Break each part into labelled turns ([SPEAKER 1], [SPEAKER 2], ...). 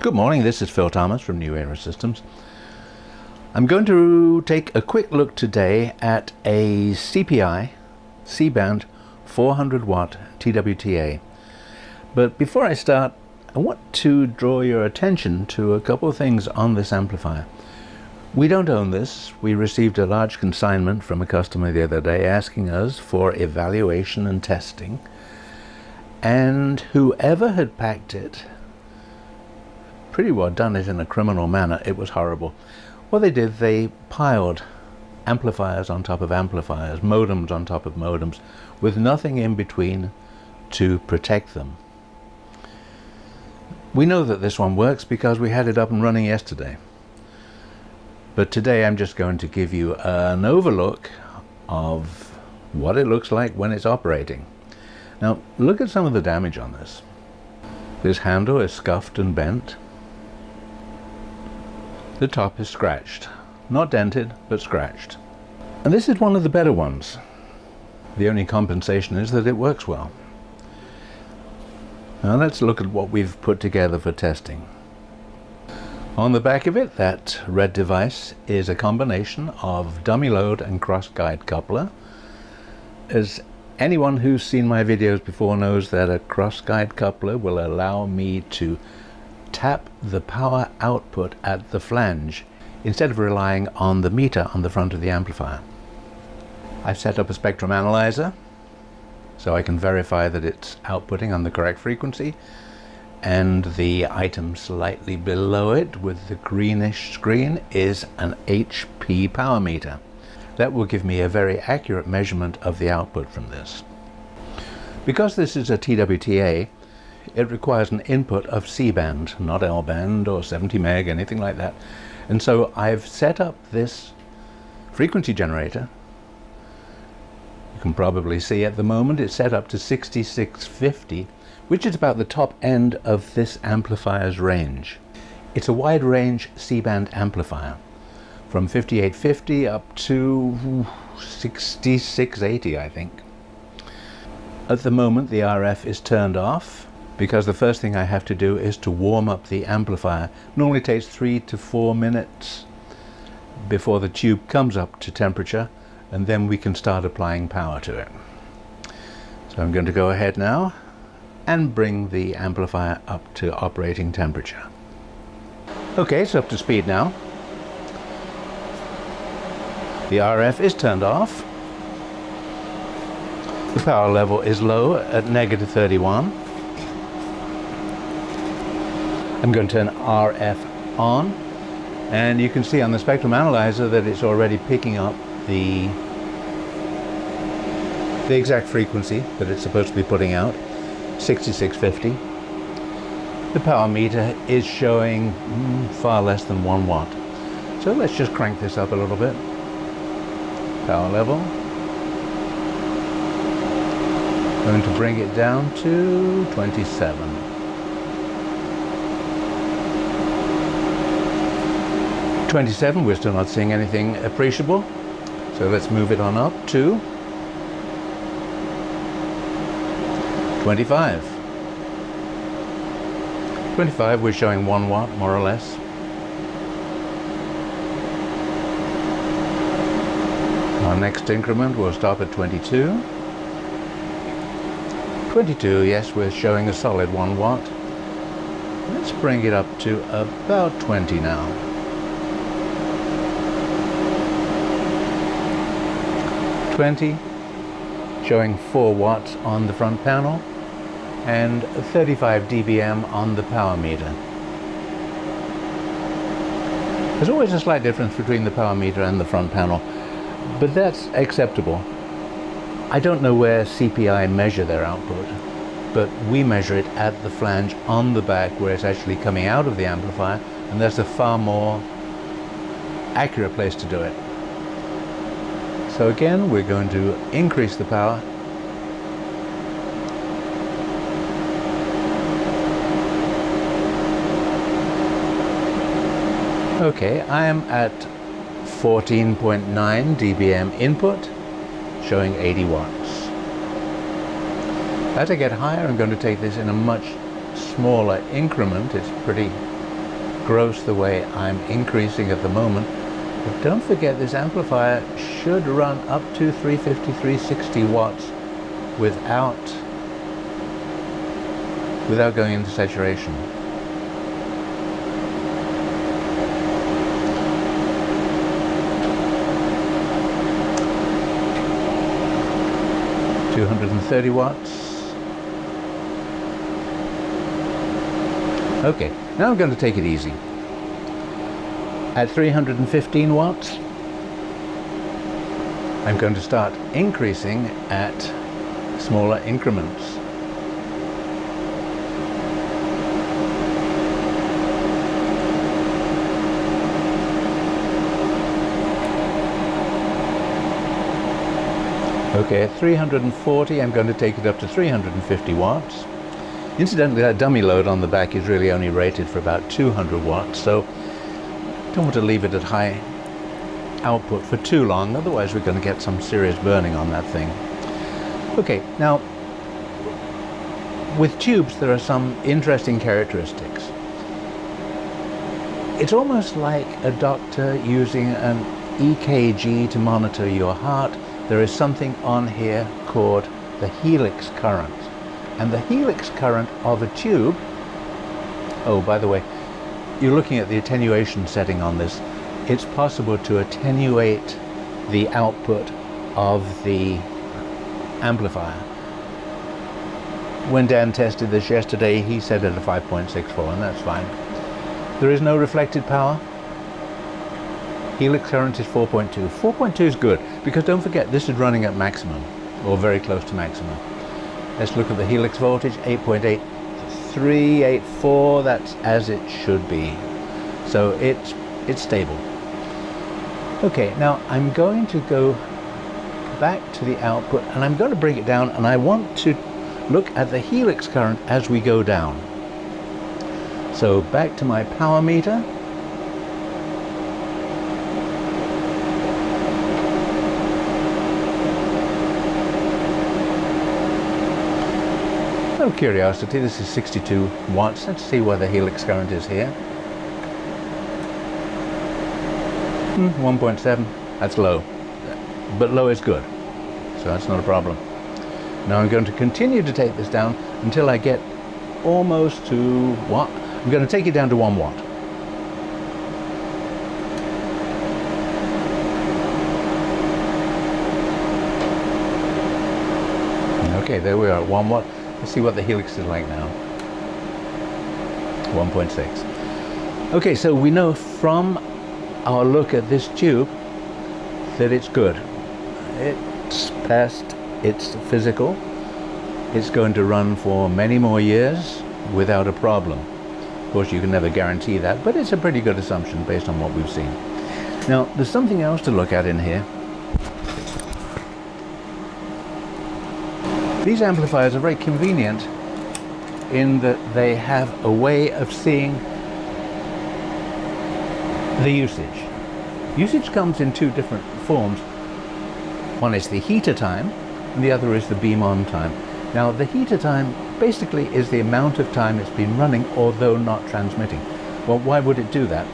[SPEAKER 1] Good morning, this is Phil Thomas from New Era Systems. I'm going to take a quick look today at a CPI C-band 400 watt TWTA. But before I start, I want to draw your attention to a couple of things on this amplifier. We don't own this. We received a large consignment from a customer the other day asking us for evaluation and testing. And whoever had packed it pretty well done it in a criminal manner. It was horrible. What they did, they piled amplifiers on top of amplifiers, modems on top of modems, with nothing in between to protect them. We know that this one works because we had it up and running yesterday. But today I'm just going to give you an overlook of what it looks like when it's operating. Now, look at some of the damage on this. This handle is scuffed and bent. The top is scratched. Not dented, but scratched. And this is one of the better ones. The only compensation is that it works well. Now let's look at what we've put together for testing. On the back of it, that red device is a combination of dummy load and cross guide coupler. As anyone who's seen my videos before knows that a cross guide coupler will allow me to tap the power output at the flange instead of relying on the meter on the front of the amplifier. I've set up a spectrum analyzer so I can verify that it's outputting on the correct frequency, and the item slightly below it with the greenish screen is an HP power meter. That will give me a very accurate measurement of the output from this. Because this is a TWTA, it requires an input of C-band, not L-band or 70 meg, anything like that. And so I've set up this frequency generator. You can probably see at the moment it's set up to 6650, which is about the top end of this amplifier's range. It's a wide range C-band amplifier, from 5850 up to 6680, I think. At the moment the RF is turned off, because the first thing I have to do is to warm up the amplifier. It normally takes 3 to 4 minutes before the tube comes up to temperature, and then we can start applying power to it. So I'm going to go ahead now and bring the amplifier up to operating temperature. Okay, it's up to speed now. The RF is turned off. The power level is low at -31. I'm going to turn RF on, and you can see on the spectrum analyzer that it's already picking up the exact frequency that it's supposed to be putting out, 6650. The power meter is showing far less than 1 watt. So let's just crank this up a little bit. Power level. Going to bring it down to 27. 27, we're still not seeing anything appreciable, so let's move it on up to 25. 25, we're showing 1 watt more or less. Our next increment will stop at 22. 22, yes, we're showing a solid 1 watt. Let's bring it up to about 20 now. 20, showing 4 watts on the front panel and 35 dBm on the power meter. There's always a slight difference between the power meter and the front panel, but that's acceptable. I don't know where CPI measure their output, but we measure it at the flange on the back where it's actually coming out of the amplifier, and that's a far more accurate place to do it. So again, we're going to increase the power. Okay, I am at 14.9 dBm input, showing 80 watts. As I get higher, I'm going to take this in a much smaller increment. It's pretty gross the way I'm increasing at the moment. But don't forget, this amplifier should run up to 350, 360 watts without going into saturation. $230 watts. Okay, now I'm going to take it easy. At 315 watts, I'm going to start increasing at smaller increments. Okay, at 340, I'm going to take it up to 350 watts. Incidentally, that dummy load on the back is really only rated for about 200 watts, so don't want to leave it at high output for too long, otherwise we're going to get some serious burning on that thing. Okay, now with tubes there are some interesting characteristics. It's almost like a doctor using an EKG to monitor your heart. There is something on here called the helix current. And the helix current of a tube, oh, by the way, you're looking at the attenuation setting on this. It's possible to attenuate the output of the amplifier. When Dan tested this yesterday, he said at a 5.64, and that's fine. There is no reflected power. Helix current is 4.2. 4.2 is good, because don't forget, this is running at maximum, or very close to maximum. Let's look at the helix voltage, 8.8384, that's as it should be. So it's stable. Okay, now I'm going to go back to the output, and I'm going to bring it down, and I want to look at the helix current as we go down. So back to my power meter. Out of curiosity, this is 62 watts. Let's see where the helix current is here. 1.7, that's low. But low is good, so that's not a problem. Now I'm going to continue to take this down until I get almost to what? I'm going to take it down to 1 watt. Okay, there we are at 1 watt. Let's see what the helix is like now. 1.6. Okay, so we know from our look at this tube that it's good. It's past its physical. It's going to run for many more years without a problem. Of course, you can never guarantee that, but it's a pretty good assumption based on what we've seen. Now, there's something else to look at in here. These amplifiers are very convenient in that they have a way of seeing the usage. Usage comes in two different forms. One is the heater time, and the other is the beam on time. Now, the heater time basically is the amount of time it's been running, although not transmitting. Well, why would it do that?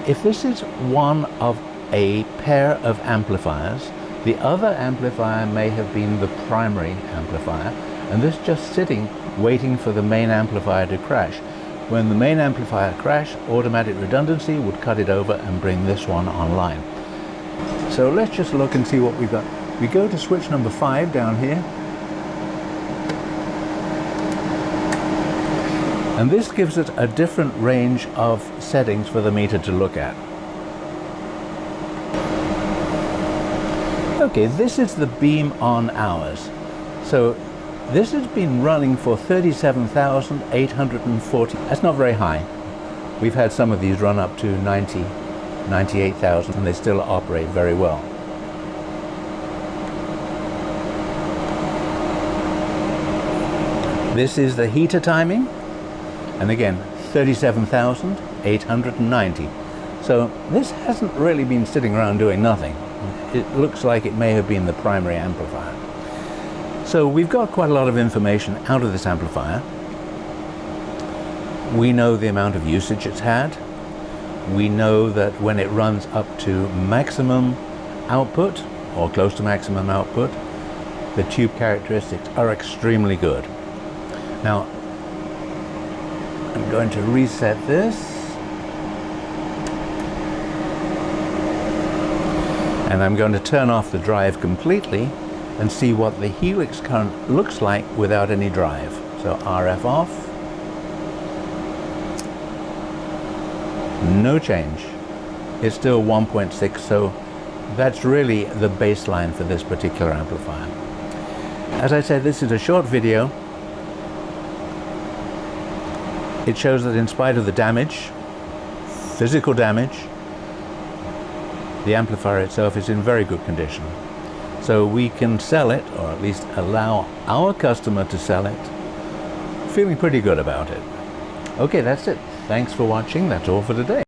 [SPEAKER 1] If this is one of a pair of amplifiers, the other amplifier may have been the primary amplifier, and this just sitting waiting for the main amplifier to crash. When the main amplifier crashed, automatic redundancy would cut it over and bring this one online. So let's just look and see what we've got. We go to switch number 5 down here, and this gives it a different range of settings for the meter to look at. Okay, this is the beam on hours. So this has been running for 37,840. That's not very high. We've had some of these run up to 90, 98,000, and they still operate very well. This is the heater timing, and again, 37,890. So this hasn't really been sitting around doing nothing. It looks like it may have been the primary amplifier. So we've got quite a lot of information out of this amplifier. We know the amount of usage it's had. we know that when it runs up to maximum output, or close to maximum output, the tube characteristics are extremely good. Now, I'm going to reset this, and I'm going to turn off the drive completely and see what the helix current looks like without any drive. So RF off, no change. It's still 1.6, so that's really the baseline for this particular amplifier. As I said, this is a short video. It shows that in spite of the damage, physical damage, the amplifier itself is in very good condition. So we can sell it, or at least allow our customer to sell it, feeling pretty good about it. Okay, that's it. Thanks for watching. That's all for today.